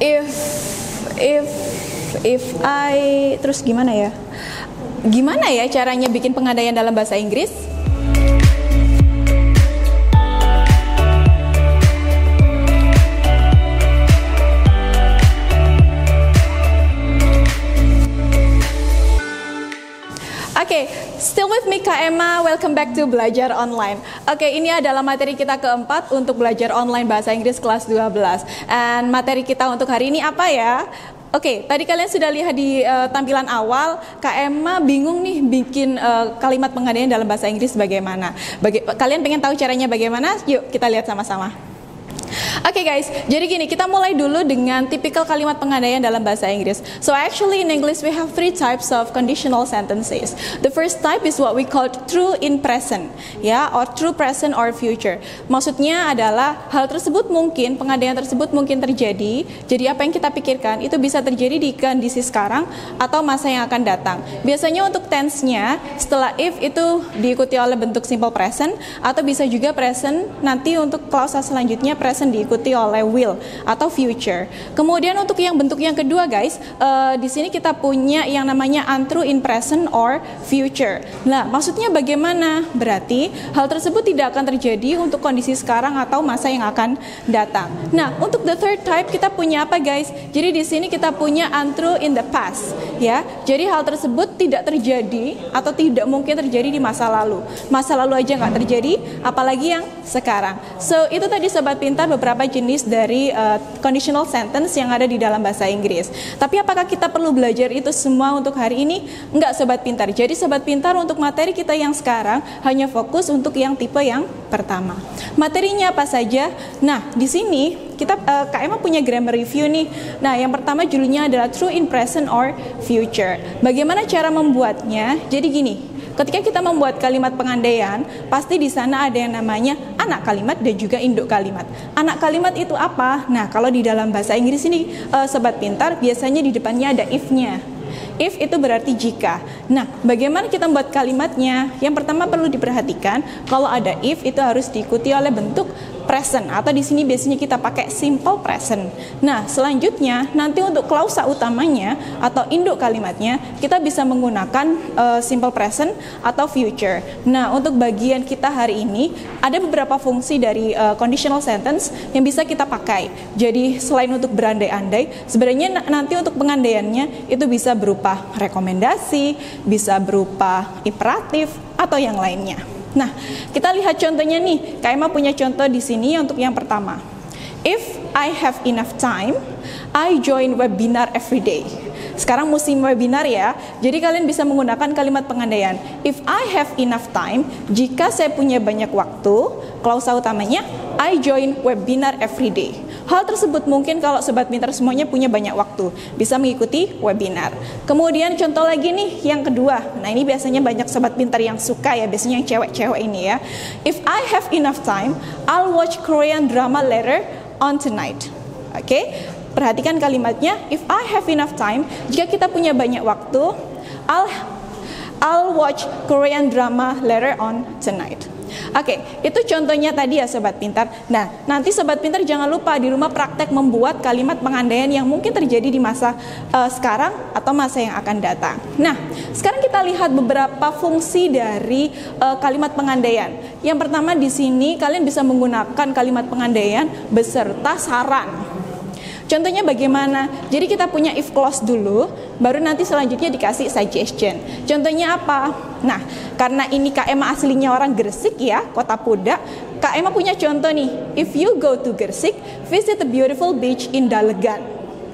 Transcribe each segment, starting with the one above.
If if if I terus gimana ya? Gimana ya caranya bikin pengandaian dalam bahasa Inggris? Oke, still with me Kak Emma, welcome back to Belajar Online. Oke, ini adalah materi kita keempat untuk belajar online bahasa Inggris kelas 12. Dan materi kita untuk hari ini apa ya? Oke, tadi kalian sudah lihat di tampilan awal, Kak Emma bingung nih bikin kalimat pengandaian dalam bahasa Inggris bagaimana. Kalian pengen tahu caranya bagaimana? Yuk kita lihat sama-sama. Oke guys, jadi gini, kita mulai dulu dengan tipikal kalimat pengandaian dalam bahasa Inggris. So actually in English we have three types of conditional sentences. The first type is what we call true in present, ya, or true present or future. Maksudnya adalah hal tersebut mungkin, pengandaian tersebut mungkin terjadi. Jadi apa yang kita pikirkan itu bisa terjadi di kondisi sekarang atau masa yang akan datang. Biasanya untuk tense-nya setelah if itu diikuti oleh bentuk simple present, atau bisa juga present nanti untuk klausa selanjutnya present diikuti oleh will atau future. Kemudian untuk yang bentuk yang kedua guys, di sini kita punya yang namanya untrue in present or future. Nah, maksudnya bagaimana? Berarti hal tersebut tidak akan terjadi untuk kondisi sekarang atau masa yang akan datang. Nah, untuk the third type kita punya apa guys? Jadi di sini kita punya untrue in the past, ya. Jadi hal tersebut tidak terjadi atau tidak mungkin terjadi di masa lalu. Masa lalu aja nggak terjadi, apalagi yang sekarang. So itu tadi sobat pintar beberapa jenis dari conditional sentence yang ada di dalam bahasa Inggris. Tapi apakah kita perlu belajar itu semua untuk hari ini? Enggak sobat pintar. Jadi sobat pintar untuk materi kita yang sekarang hanya fokus untuk yang tipe yang pertama. Materinya apa saja? Nah, di sini kita Kak Emma punya grammar review nih. Nah, yang pertama judulnya adalah true in present or future. Bagaimana cara membuatnya? Jadi gini, ketika kita membuat kalimat pengandaian, pasti di sana ada yang namanya anak kalimat dan juga induk kalimat. Anak kalimat itu apa? Nah, kalau di dalam bahasa Inggris ini, sobat pintar, biasanya di depannya ada if-nya. If itu berarti jika. Nah, bagaimana kita membuat kalimatnya? Yang pertama perlu diperhatikan, kalau ada if itu harus diikuti oleh bentuk present, atau di sini biasanya kita pakai simple present. Nah, selanjutnya nanti untuk klausa utamanya atau induk kalimatnya kita bisa menggunakan simple present atau future. Nah, untuk bagian kita hari ini ada beberapa fungsi dari conditional sentence yang bisa kita pakai. Jadi selain untuk berandai-andai, sebenarnya nanti untuk pengandaiannya itu bisa berupa rekomendasi, bisa berupa imperatif atau yang lainnya. Nah, kita lihat contohnya nih. Kak Emma punya contoh di sini untuk yang pertama. If I have enough time, I join webinar every day. Sekarang musim webinar ya, jadi kalian bisa menggunakan kalimat pengandaian. If I have enough time, jika saya punya banyak waktu, klausa utamanya, I join webinar every day. Hal tersebut mungkin kalau sobat pintar semuanya punya banyak waktu, bisa mengikuti webinar. Kemudian contoh lagi nih, yang kedua. Nah, ini biasanya banyak sobat pintar yang suka ya, biasanya yang cewek-cewek ini ya. If I have enough time, I'll watch Korean drama later on tonight. Oke, perhatikan kalimatnya. If I have enough time, jika kita punya banyak waktu, I'll watch Korean drama later on tonight. Oke, itu contohnya tadi ya sobat pintar. Nah, nanti sobat pintar jangan lupa di rumah praktek membuat kalimat pengandaian yang mungkin terjadi di masa sekarang atau masa yang akan datang. Nah, sekarang kita lihat beberapa fungsi dari kalimat pengandaian. Yang pertama di sini kalian bisa menggunakan kalimat pengandaian beserta saran. Contohnya bagaimana? Jadi kita punya if clause dulu, baru nanti selanjutnya dikasih suggestion. Contohnya apa? Nah, karena ini Kak Emma aslinya orang Gresik ya, Kota Pudak, Kak Emma punya contoh nih. If you go to Gresik, visit the beautiful beach in Dalegan.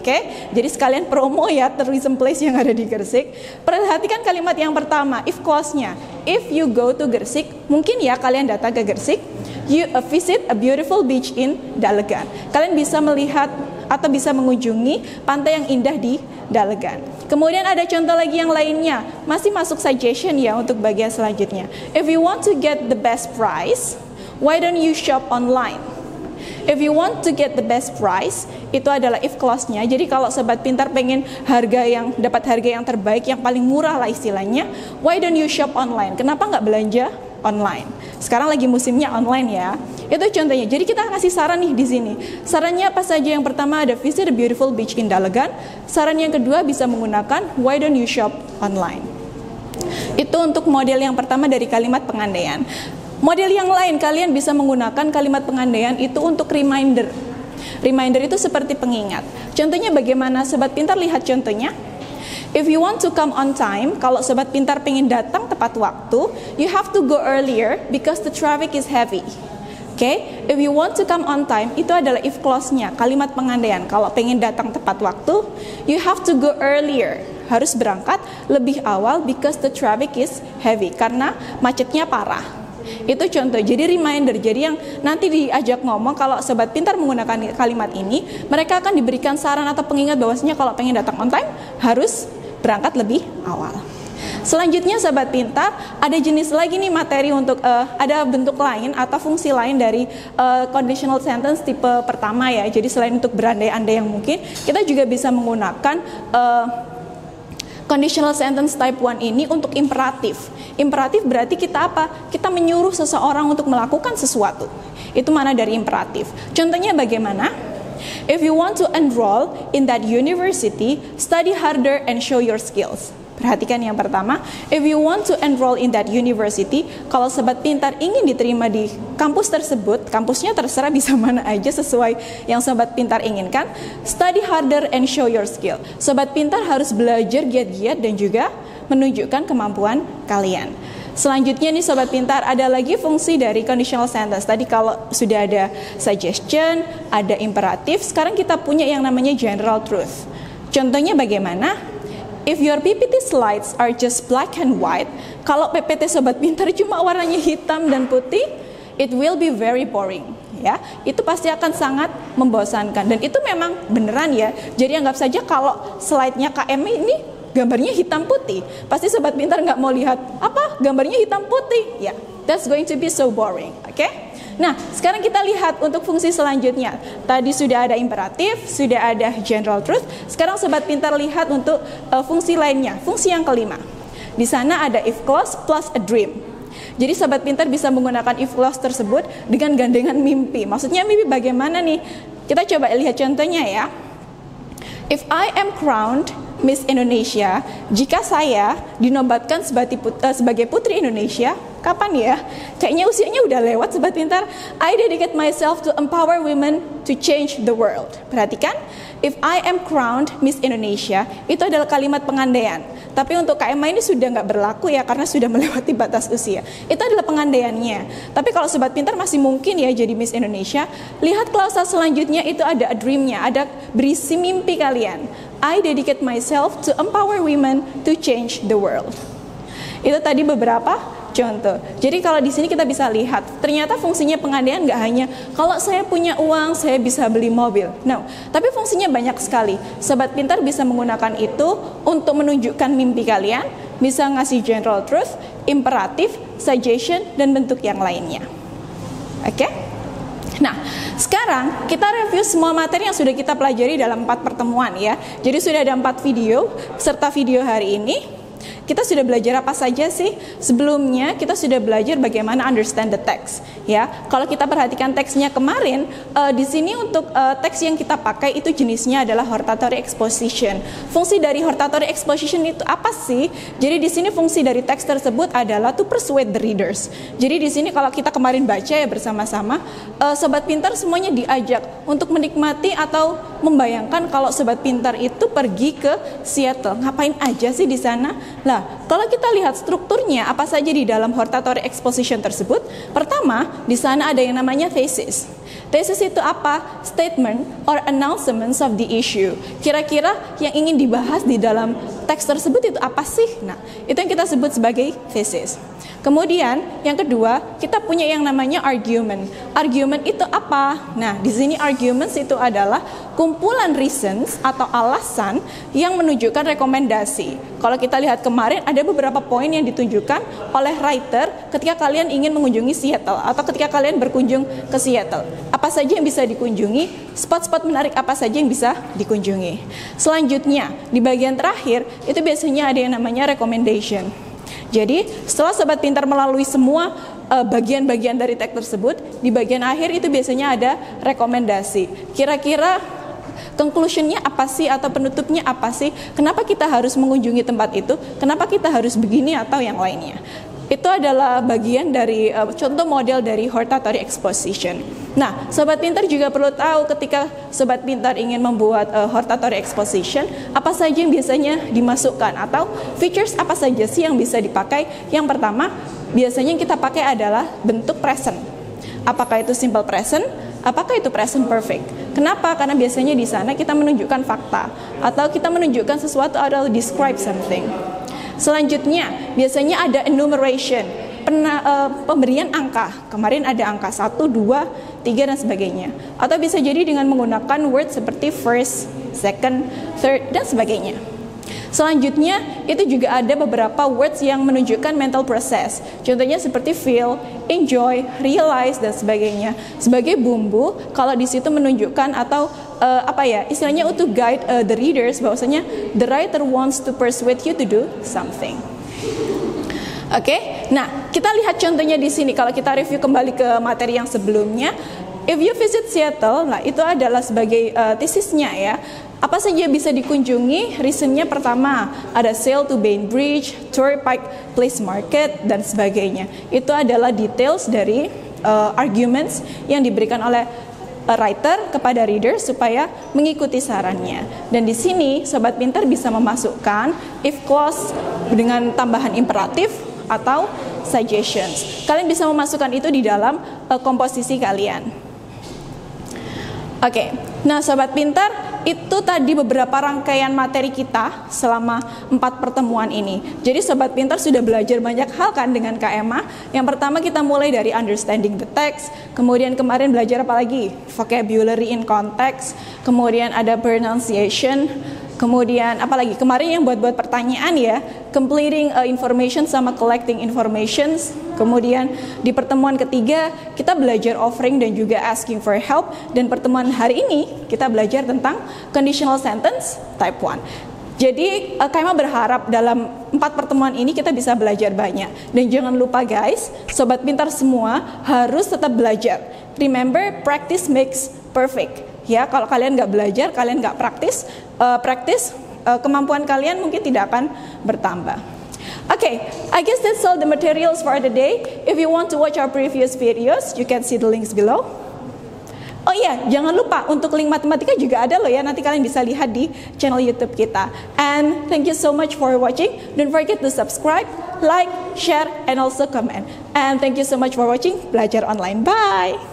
Oke, jadi sekalian promo ya tourism place yang ada di Gresik. Perhatikan kalimat yang pertama, if clause-nya. If you go to Gresik, mungkin ya kalian datang ke Gresik, you visit a beautiful beach in Dalegan. Kalian bisa melihat atau bisa mengunjungi pantai yang indah di Dalegan. Kemudian ada contoh lagi yang lainnya, masih masuk suggestion ya untuk bagian selanjutnya. If you want to get the best price, why don't you shop online? If you want to get the best price, itu adalah if clause-nya. Jadi kalau sobat pintar pengen dapat harga yang terbaik, yang paling murah lah istilahnya, why don't you shop online? Kenapa nggak belanja online? Sekarang lagi musimnya online ya. Itu contohnya. Jadi kita ngasih saran nih di sini. Sarannya apa saja? Yang pertama ada visit a beautiful beach in Dalagan. Saran yang kedua bisa menggunakan why don't you shop online. Itu untuk model yang pertama dari kalimat pengandaian. Model yang lain, kalian bisa menggunakan kalimat pengandaian itu untuk reminder. Reminder itu seperti pengingat. Contohnya bagaimana? Sobat Pintar lihat contohnya. If you want to come on time, kalau Sobat Pintar pengen datang tepat waktu, you have to go earlier because the traffic is heavy. Okay? If you want to come on time, itu adalah if clause-nya, kalimat pengandaian. Kalau pengen datang tepat waktu, you have to go earlier. Harus berangkat lebih awal because the traffic is heavy, karena macetnya parah. Itu contoh, jadi reminder. Jadi yang nanti diajak ngomong, kalau Sobat Pintar menggunakan kalimat ini, mereka akan diberikan saran atau pengingat bahwasanya kalau pengen datang on time harus berangkat lebih awal. Selanjutnya Sobat Pintar, ada jenis lagi nih materi untuk ada bentuk lain atau fungsi lain dari conditional sentence tipe pertama ya. Jadi selain untuk berandai-andai yang mungkin, kita juga bisa menggunakan conditional sentence type 1 ini untuk imperatif. Imperatif berarti kita apa? Kita menyuruh seseorang untuk melakukan sesuatu. Itu mana dari imperatif. Contohnya bagaimana? If you want to enroll in that university, study harder and show your skills. Perhatikan yang pertama, if you want to enroll in that university, kalau Sobat Pintar ingin diterima di kampus tersebut, kampusnya terserah bisa mana aja sesuai yang Sobat Pintar inginkan, study harder and show your skill. Sobat Pintar harus belajar giat-giat dan juga menunjukkan kemampuan kalian. Selanjutnya nih Sobat Pintar, ada lagi fungsi dari conditional sentence. Tadi kalau sudah ada suggestion, ada imperatif, sekarang kita punya yang namanya general truth. Contohnya bagaimana? If your PPT slides are just black and white, kalau PPT Sobat Pintar cuma warnanya hitam dan putih, it will be very boring. Ya, itu pasti akan sangat membosankan. Dan itu memang beneran ya. Jadi anggap saja kalau slide-nya KM ini gambarnya hitam putih, pasti Sobat Pintar nggak mau lihat apa gambarnya hitam putih. Ya, that's going to be so boring. Oke? Nah, sekarang kita lihat untuk fungsi selanjutnya. Tadi sudah ada imperatif, sudah ada general truth. Sekarang Sobat Pintar lihat untuk fungsi lainnya, fungsi yang kelima. Di sana ada if clause plus a dream. Jadi Sobat Pintar bisa menggunakan if clause tersebut dengan gandengan mimpi. Maksudnya mimpi bagaimana nih? Kita coba lihat contohnya ya. If I am crowned Miss Indonesia, jika saya dinobatkan sebagai Putri Indonesia, kapan ya? Kayaknya usianya udah lewat Sobat Pintar. I dedicate myself to empower women to change the world. Perhatikan, if I am crowned Miss Indonesia, itu adalah kalimat pengandaian. Tapi untuk KMA ini sudah nggak berlaku ya, karena sudah melewati batas usia. Itu adalah pengandaiannya. Tapi kalau Sobat Pintar masih mungkin ya jadi Miss Indonesia, lihat klausa selanjutnya itu ada a dream-nya, ada berisi mimpi kalian. I dedicate myself to empower women to change the world. Itu tadi beberapa contoh. Jadi kalau di sini kita bisa lihat, ternyata fungsinya pengandaian nggak hanya kalau saya punya uang saya bisa beli mobil. No, tapi fungsinya banyak sekali. Sobat Pintar bisa menggunakan itu untuk menunjukkan mimpi kalian, bisa ngasih general truth, imperatif, suggestion, dan bentuk yang lainnya. Oke? Nah, sekarang kita review semua materi yang sudah kita pelajari dalam 4 pertemuan ya. Jadi sudah ada 4 video, serta video hari ini. Kita sudah belajar apa saja sih? Sebelumnya kita sudah belajar bagaimana understand the text ya. Kalau kita perhatikan teksnya kemarin, di sini untuk teks yang kita pakai itu jenisnya adalah hortatory exposition. Fungsi dari hortatory exposition itu apa sih? Jadi di sini fungsi dari teks tersebut adalah to persuade the readers. Jadi di sini kalau kita kemarin baca ya bersama-sama, Sobat Pintar semuanya diajak untuk menikmati atau membayangkan kalau Sobat Pintar itu pergi ke Seattle. Ngapain aja sih di sana? Nah, kalau kita lihat strukturnya apa saja di dalam hortatory exposition tersebut, pertama di sana ada yang namanya thesis. Thesis itu apa? Statement or announcements of the issue. Kira-kira yang ingin dibahas di dalam teks tersebut itu apa sih? Nah, itu yang kita sebut sebagai thesis. Kemudian yang kedua, kita punya yang namanya argument. Argument itu apa? Nah, di sini arguments itu adalah kumpulan reasons atau alasan yang menunjukkan rekomendasi. Kalau kita lihat kemarin ada beberapa poin yang ditunjukkan oleh writer ketika kalian ingin mengunjungi Seattle atau ketika kalian berkunjung ke Seattle. Apa saja yang bisa dikunjungi? Spot-spot menarik apa saja yang bisa dikunjungi? Selanjutnya, di bagian terakhir itu biasanya ada yang namanya recommendation. Jadi setelah Sobat Pintar melalui semua bagian-bagian dari teks tersebut, di bagian akhir itu biasanya ada rekomendasi. Kira-kira conclusionnya apa sih atau penutupnya apa sih? Kenapa kita harus mengunjungi tempat itu? Kenapa kita harus begini atau yang lainnya? Itu adalah bagian dari contoh model dari hortatory exposition. Nah, Sobat Pintar juga perlu tahu ketika Sobat Pintar ingin membuat hortatory exposition, apa saja yang biasanya dimasukkan atau features apa saja sih yang bisa dipakai. Yang pertama, biasanya yang kita pakai adalah bentuk present. Apakah itu simple present? Apakah itu present perfect? Kenapa? Karena biasanya di sana kita menunjukkan fakta atau kita menunjukkan sesuatu atau describe something. Selanjutnya, biasanya ada enumeration, pemberian angka. Kemarin ada angka 1, 2, 3, dan sebagainya. Atau bisa jadi dengan menggunakan word seperti first, second, third, dan sebagainya. Selanjutnya, itu juga ada beberapa words yang menunjukkan mental process. Contohnya seperti feel, enjoy, realize, dan sebagainya. Sebagai bumbu, kalau di situ menunjukkan atau istilahnya untuk guide the readers bahwasanya the writer wants to persuade you to do something. Oke, nah kita lihat contohnya di sini. Kalau kita review kembali ke materi yang sebelumnya, if you visit Seattle, nah itu adalah sebagai tesisnya ya. Apa saja bisa dikunjungi? Reasonnya pertama ada sail to Bainbridge, Turnpike Place Market, dan sebagainya. Itu adalah details dari arguments yang diberikan oleh writer kepada reader supaya mengikuti sarannya. Dan di sini Sobat Pintar bisa memasukkan if clause dengan tambahan imperatif atau suggestions. Kalian bisa memasukkan itu di dalam komposisi kalian. Oke, nah Sobat Pintar, itu tadi beberapa rangkaian materi kita selama 4 pertemuan ini. Jadi Sobat Pintar sudah belajar banyak hal kan dengan Kak Emma. Yang pertama kita mulai dari understanding the text. Kemudian kemarin belajar apa lagi? Vocabulary in context. Kemudian ada pronunciation. Kemudian apalagi kemarin yang buat pertanyaan ya, completing information sama collecting informations. Kemudian di pertemuan ketiga kita belajar offering dan juga asking for help. Dan pertemuan hari ini kita belajar tentang conditional sentence type 1. Jadi Kaima berharap dalam 4 pertemuan ini kita bisa belajar banyak. Dan jangan lupa guys, Sobat Pintar semua harus tetap belajar. Remember, practice makes perfect. Ya, kalau kalian nggak belajar, kalian nggak praktis, kemampuan kalian mungkin tidak akan bertambah. Okay, I guess that's all the materials for the day. If you want to watch our previous videos, you can see the links below. Oh iya, jangan lupa untuk link matematika juga ada loh ya, nanti kalian bisa lihat di channel YouTube kita. And thank you so much for watching. Don't forget to subscribe, like, share, and also comment. And thank you so much for watching Belajar Online. Bye!